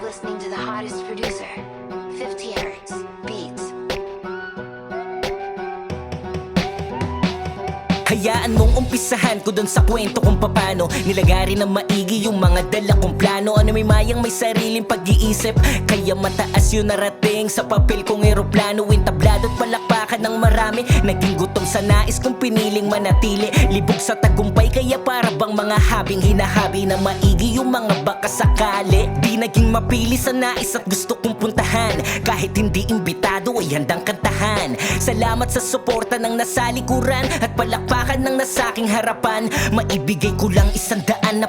listening to the hottest producer, 50 Hertz Beats. Hayaan mong umpisahan ko dun sa kwento kung papano nilagari ng maigi yung mga dala kong plano. Ano may mayang may sariling pag-iisip, kaya mataas yung narating sa papel kong eroplano. Entablado at palakpakan ng marami, naging gutom sa nais kong piniling manatili. Libog sa tagumpay kaya para bang mga habing hinahabi na maigi yung mga baka sakali. Di naging mapili sa nais at gusto kong puntahan, kahit hindi imbitado ay handang kantahan. Salamat sa suporta ng nasalikuran at palakpakan ng nasa aking harapan. Maibigay ko lang 100%,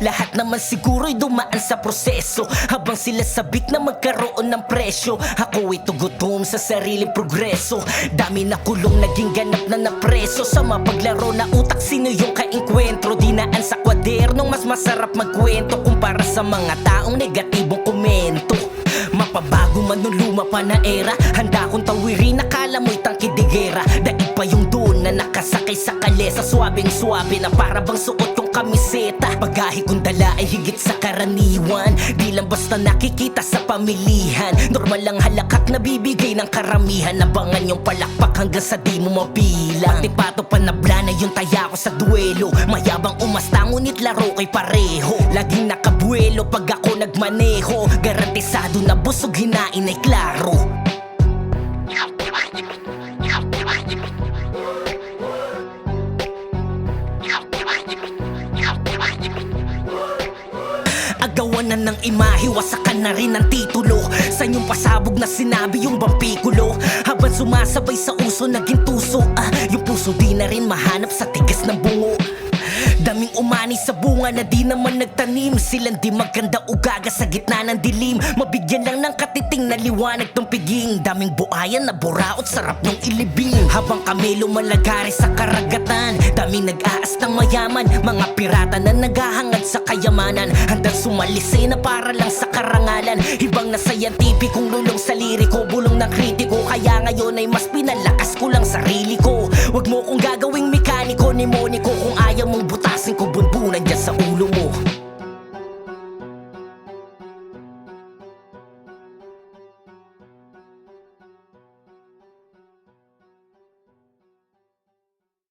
lahat naman siguro'y dumaan sa proseso. Habang sila sabik na magkaroon ng presyo, ako ito gutom sa sariling progreso. Dami na kulong naging ganap na napreso sa mapaglaro na utak. Sino yung kainkwentro? Dinaan sa kwadernong mas masarap magkwento kumpara sa mga taong negatibong komento. Mapabago man nung luma pa na era, handa kong tawirin, akala mo'y tangkidigera. Daig pa yung doon na nakasakay sa kalesa, swabing-swabe na para bang suot kong kamiseta. Bagahe kong dala ay higit sa karaniwan, di lang basta nakikita sa pamilihan. Normal lang halakak na bibigay ng karamihan, abangan yung palakpak hanggang sa di mo mabilang. Pati pato panabla na yung taya ko sa duelo, mayabang umasta ngunit laro kay pareho. Laging nakabuelo pag ako nagmaneho, garantisado na busog hinain ay klaro. Agawan na ng imahe, wasakan na rin ang titulo. Sa inyong pasabog na sinabi yung vampikulo, habang sumasabay sa uso naging tuso. Yung puso di na rin mahanap sa tigas ng bungo. Daming umani sa bunga na di naman nagtanim, silang di maganda ugaga sa gitna ng dilim. Mabigyan lang ng katiting na liwanag tong piging, daming buhayan na buraot, sarap nung ilibing. Habang kami lumalagari sa karagatan, daming nag-aas ng mayaman, mga pirata na naghahangad sa kayamanan. Handang sumalisay na para lang sa karangalan, ibang na scientificong lulong sa liriko, bulong ng kritiko. Kaya ngayon ay mas pinalakas ko lang sarili ko. Wag mo kong gagawing mekaniko ni Monico kung ayaw mong